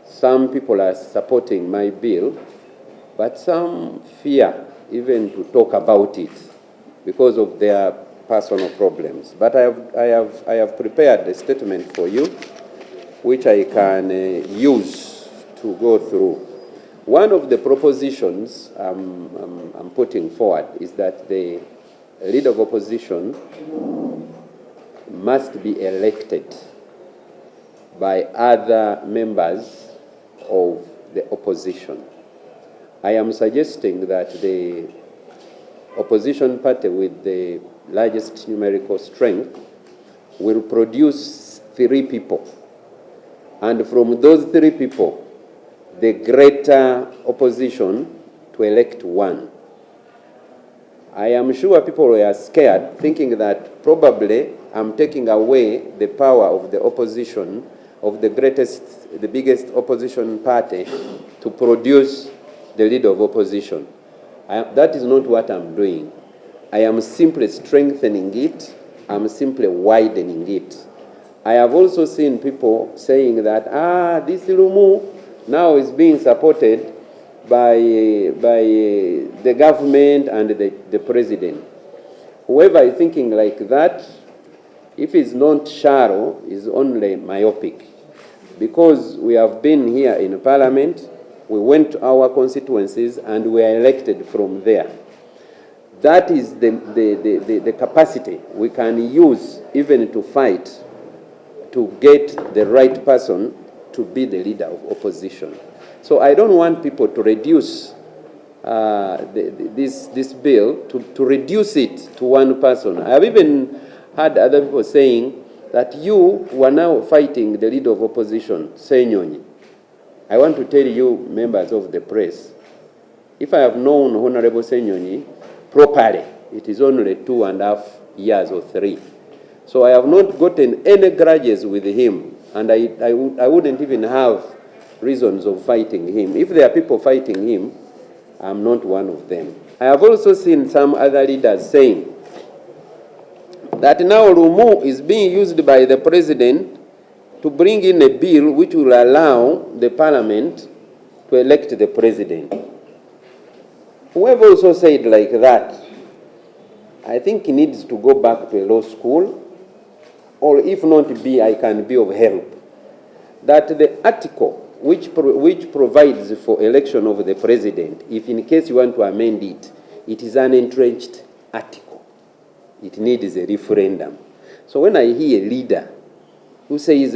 some people are supporting my bill, but some fear even to talk about it because of their personal problems. But I have prepared a statement for you, which I can use to go through. One of the propositions I'm putting forward is that the leader of opposition must be elected by other members of the opposition. I am suggesting that the opposition party with the largest numerical strength will produce 3 people. And from those 3 people, the greater opposition to elect 1. I am sure people were scared, thinking that probably I'm taking away the power of the opposition, of the biggest opposition party, to produce the leader of opposition. That is not what I'm doing. I am simply strengthening it. I'm simply widening it. I have also seen people saying that, this Lumu now is being supported by the government and the president. Whoever is thinking like that, if it's not shallow, is only myopic. Because we have been here in Parliament, we went to our constituencies and we are elected from there. That is the capacity we can use even to fight to get the right person to be the leader of opposition. So I don't want people to reduce this bill, to reduce it to one person. I have even heard other people saying that you were now fighting the leader of opposition, Senyonyi. I want to tell you, members of the press, if I have known Honorable Senyonyi properly, it is only 2.5 years or 3. So I have not gotten any grudges with him, and I wouldn't even have reasons of fighting him. If there are people fighting him, I'm not one of them. I have also seen some other leaders saying that now Lumu is being used by the president to bring in a bill which will allow the parliament to elect the president. Whoever also said like that, I think he needs to go back to a law school, or if not be, I can be of help. That the article which provides for election of the president, if in case you want to amend it, it is an entrenched article. It needs a referendum. So when I hear a leader who says,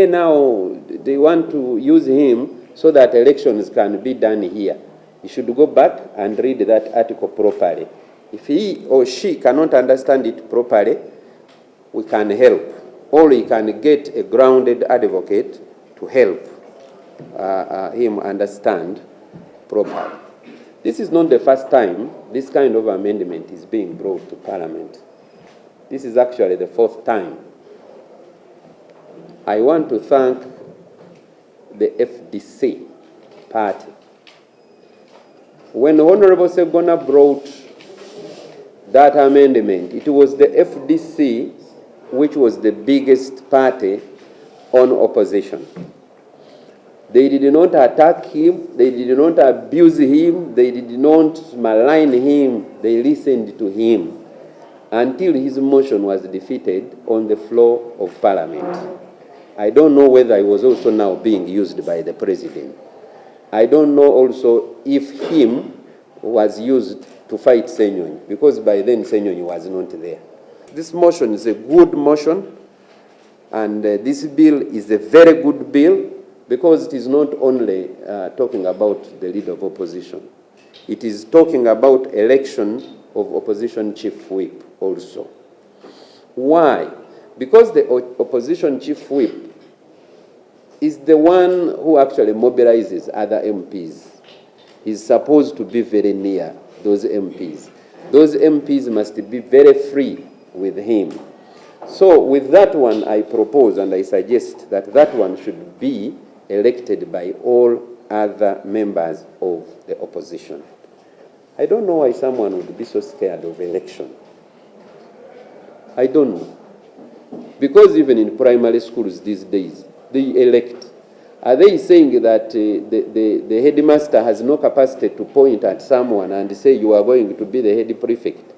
now they want to use him so that elections can be done here, you should go back and read that article properly. If he or she cannot understand it properly, we can help. Or he can get a grounded advocate to help him understand properly. This is not the first time this kind of amendment is being brought to Parliament. This is actually the 4th time. I want to thank the FDC party. When Honorable Segona brought that amendment, it was the FDC which was the biggest party on opposition. They did not attack him, they did not abuse him, they did not malign him, they listened to him until his motion was defeated on the floor of Parliament. I don't know whether he was also now being used by the president. I don't know also if him was used to fight Senyonyi, because by then Senyonyi was not there. This motion is a good motion, and this bill is a very good bill, because it is not only talking about the leader of opposition. It is talking about election of opposition chief whip also. Why? Because the opposition chief whip is the one who actually mobilizes other MPs. He's supposed to be very near those MPs. Those MPs must be very free with him. So with that one, I propose and I suggest that that one should be elected by all other members of the opposition. I don't know why someone would be so scared of election. I don't know. Because even in primary schools these days, they elect. Are they saying that the headmaster has no capacity to point at someone and say you are going to be the head prefect?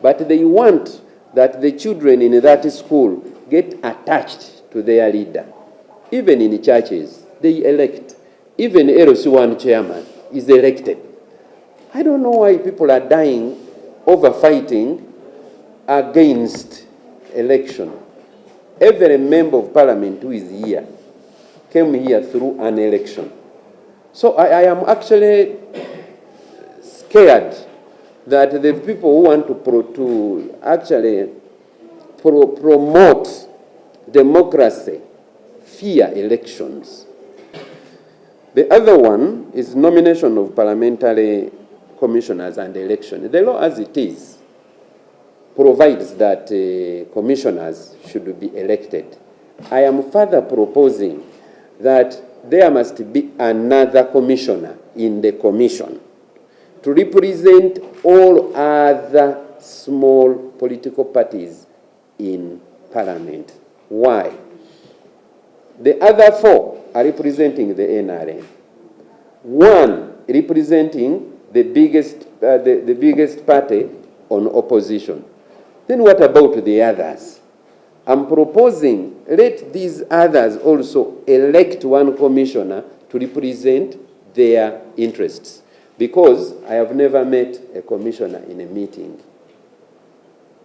But they want that the children in that school get attached to their leader. Even in churches, they elect. Even LC1 chairman is elected. I don't know why people are dying over fighting against election. Every member of parliament who is here came here through an election. So I am actually scared that the people who want to actually promote democracy fear elections. The other one is nomination of parliamentary commissioners and election. The law as it is provides that commissioners should be elected. I am further proposing that there must be another commissioner in the commission to represent all other small political parties in parliament. Why? The other four are representing the NRM. One representing the biggest party on opposition. Then what about the others? I'm proposing let these others also elect one commissioner to represent their interests. Because I have never met a commissioner in a meeting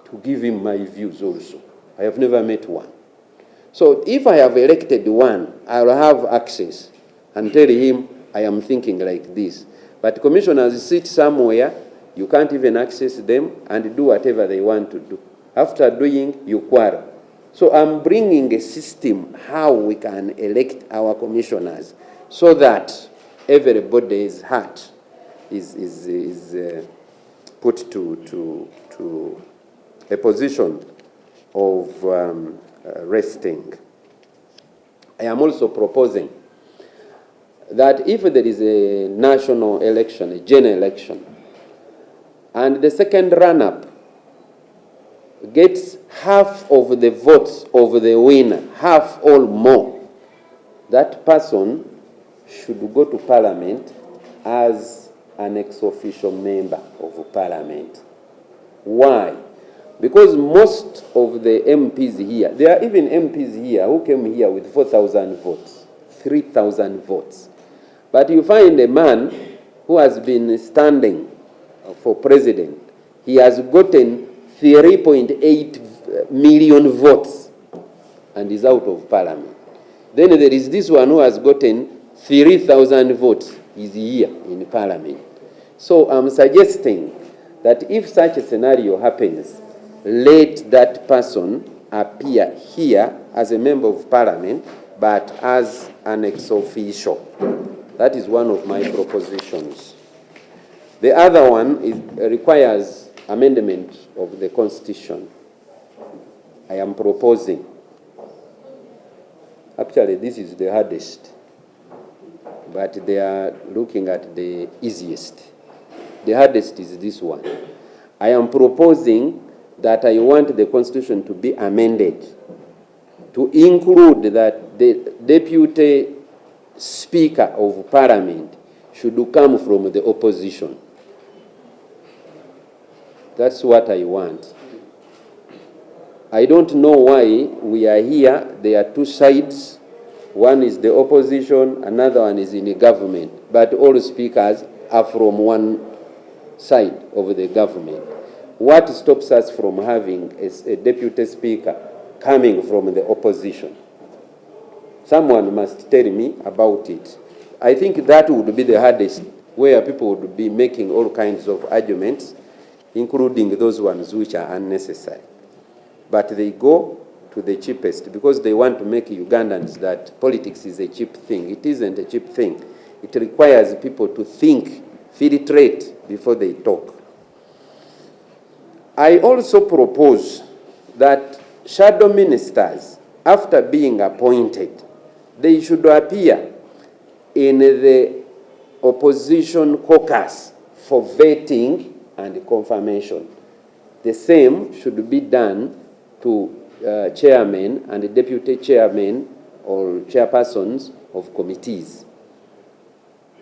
to give him my views also. I have never met one. So if I have elected one, I will have access and tell him I am thinking like this. But commissioners sit somewhere, you can't even access them and do whatever they want to do. After doing, you quarrel. So I'm bringing a system how we can elect our commissioners so that everybody's heart is put to a position of resting. I am also proposing that if there is a national election, a general election, and the second run-up gets half of the votes of the winner, half or more, that person should go to parliament as an ex-officio member of parliament. Why? Because most of the MPs here, there are even MPs here who came here with 4,000 votes, 3,000 votes. But you find a man who has been standing for president, he has gotten 3.8 million votes and is out of parliament. Then there is this one who has gotten 3,000 votes, is here in parliament. So I'm suggesting that if such a scenario happens, let that person appear here as a member of parliament, but as an ex-officio. That is one of my propositions. The other one requires amendment of the Constitution. I am proposing. Actually, this is the hardest, but they are looking at the easiest. The hardest is this one. I am proposing that I want the Constitution to be amended to include that the Deputy Speaker of Parliament should come from the opposition. That's what I want. I don't know why we are here. There are two sides. One is the opposition, another one is in the government. But all speakers are from one side of the government. What stops us from having a deputy speaker coming from the opposition? Someone must tell me about it. I think that would be the hardest, where people would be making all kinds of arguments, including those ones which are unnecessary. But they go to the cheapest because they want to make Ugandans that politics is a cheap thing. It isn't a cheap thing. It requires people to think, filtrate before they talk. I also propose that shadow ministers, after being appointed, they should appear in the opposition caucus for vetting and confirmation. The same should be done to chairmen and deputy chairmen or chairpersons of committees.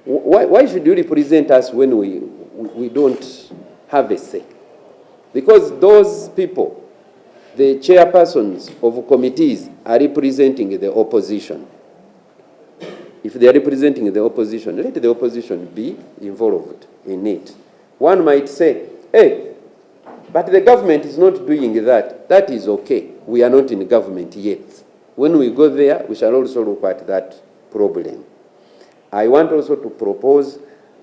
Why should you represent us when we don't have a say? Because those people, the chairpersons of committees, are representing the opposition. If they are representing the opposition, let the opposition be involved in it. One might say, hey, but the government is not doing that. That is okay. We are not in government yet. When we go there, we shall also look at that problem. I want also to propose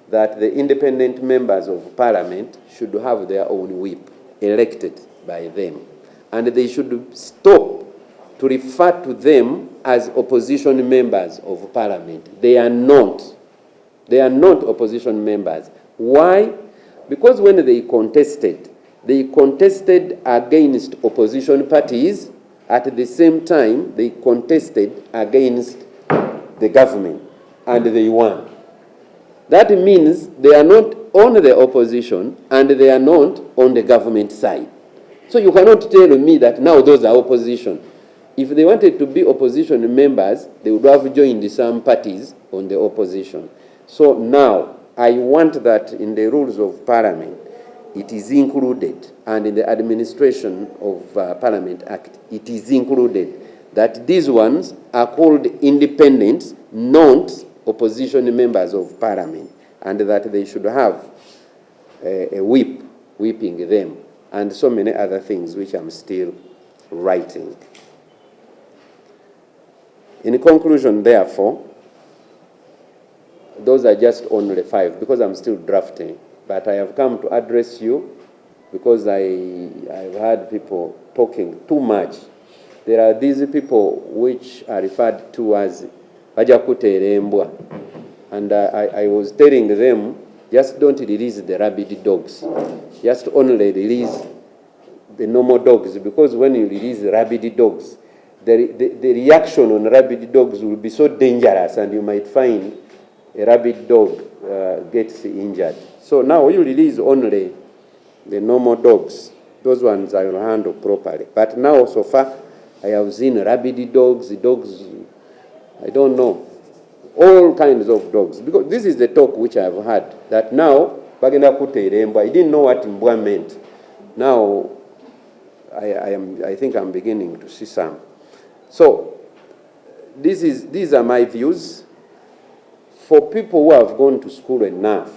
that the independent members of parliament should have their own whip elected by them. And they should stop to refer to them as opposition members of parliament. They are not. They are not opposition members. Why? Because when they contested against opposition parties. At the same time, they contested against the government, and they won. That means they are not on the opposition, and they are not on the government side. So you cannot tell me that now those are opposition. If they wanted to be opposition members, they would have joined some parties on the opposition. So now, I want that in the rules of parliament, it is included, and in the Administration of Parliament Act, it is included that these ones are called independents, not opposition members of Parliament, and that they should have a whip, whipping them, and so many other things which I'm still writing. In conclusion, therefore, those are just only 5, because I'm still drafting. But I have come to address you because I've heard people talking too much. There are these people which are referred to as Bajakuterembwa. And I was telling them, just don't release the rabid dogs. Just only release the normal dogs, because when you release the rabid dogs, the reaction on rabid dogs will be so dangerous, and you might find a rabid dog gets injured. So now you release only the normal dogs. Those ones I will handle properly. But now, so far, I have seen rabid dogs, I don't know, all kinds of dogs. Because this is the talk which I have had, that now, I didn't know what Mbwa meant. Now, I think I'm beginning to see some. So, these are my views. For people who have gone to school enough,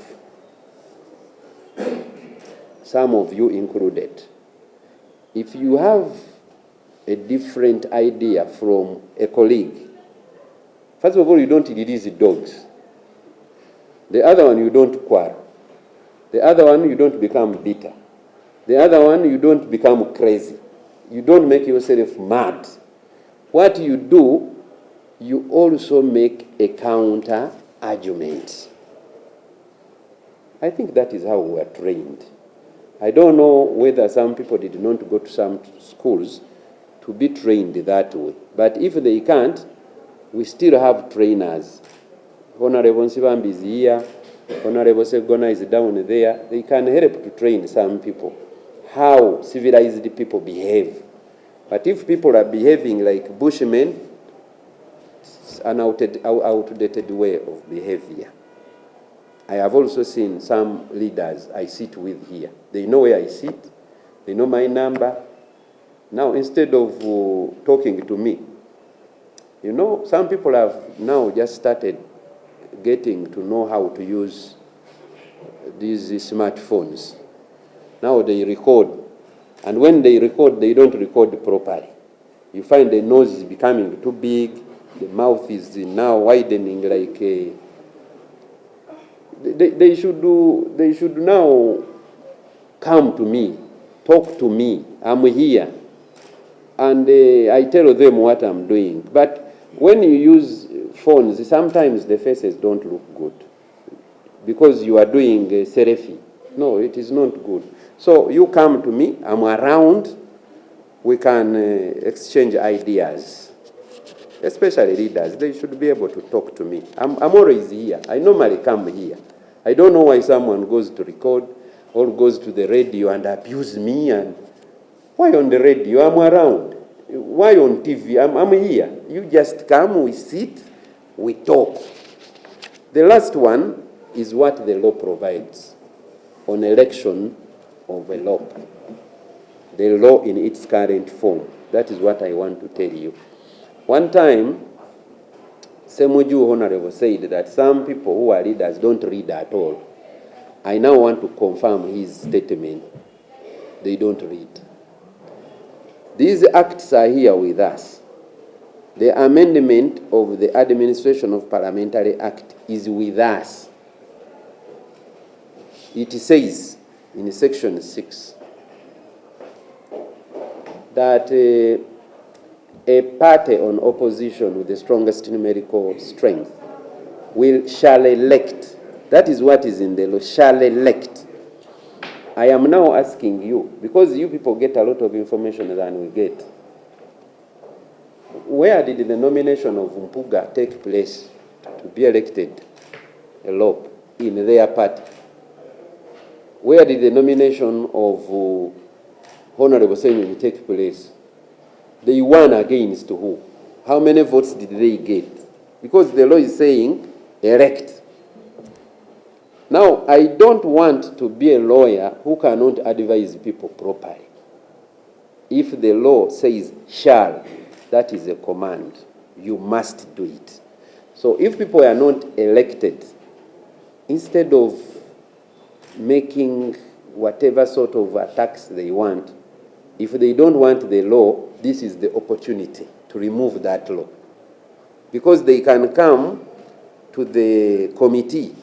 some of you included, if you have a different idea from a colleague, first of all, you don't release the dogs. The other one, you don't quarrel. The other one, you don't become bitter. The other one, you don't become crazy. You don't make yourself mad. What you do, you also make a counter argument. I think that is how we are trained. I don't know whether some people did not go to some schools to be trained that way. But if they can't, we still have trainers. Honorable Nsibambi is here. Honorable Segona is down there. They can help to train some people how civilized people behave. But if people are behaving like bushmen, it's an outdated way of behavior. I have also seen some leaders I sit with here. They know where I sit. They know my number. Now, instead of talking to me, you know, some people have now just started getting to know how to use these smartphones. Now they record. And when they record, they don't record properly. You find the nose is becoming too big. The mouth is now widening like a... They should now come to me, talk to me. I'm here. And I tell them what I'm doing. But when you use phones, sometimes the faces don't look good because you are doing a selfie. No, it is not good. So you come to me, I'm around, we can exchange ideas. Especially leaders, they should be able to talk to me. I'm always here. I normally come here. I don't know why someone goes to record or goes to the radio and abuse me. And why on the radio? I'm around. Why on TV? I'm here. You just come, we sit, we talk. The last one is what the law provides on election of a LOP. The law in its current form. That is what I want to tell you. One time, Semuju Honorable said that some people who are leaders don't read at all. I now want to confirm his statement. They don't read. These acts are here with us. The amendment of the Administration of Parliamentary Act is with us. It says in section 6 that a party on opposition with the strongest numerical strength shall elect. That is what is in the law, shall elect. I am now asking you, because you people get a lot of information than we get. Where did the nomination of Mpuga take place to be elected a LOP in their party? Where did the nomination of Honorable Senyonyi take place? They won against who? How many votes did they get? Because the law is saying elect. Now, I don't want to be a lawyer who cannot advise people properly. If the law says shall, that is a command. You must do it. So if people are not elected, instead of making whatever sort of attacks they want, if they don't want the law, this is the opportunity to remove that law. Because they can come to the committee,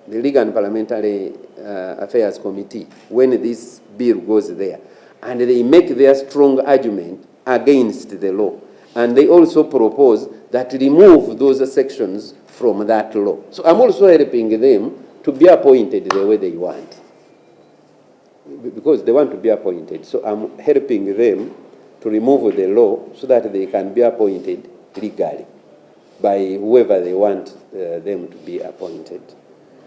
the Legal and Parliamentary Affairs Committee, when this bill goes there, and they make their strong argument against the law. And they also propose that remove those sections from that law. So I'm also helping them to be appointed the way they want, because they want to be appointed. So I'm helping them to remove the law so that they can be appointed legally by whoever they want them to be appointed.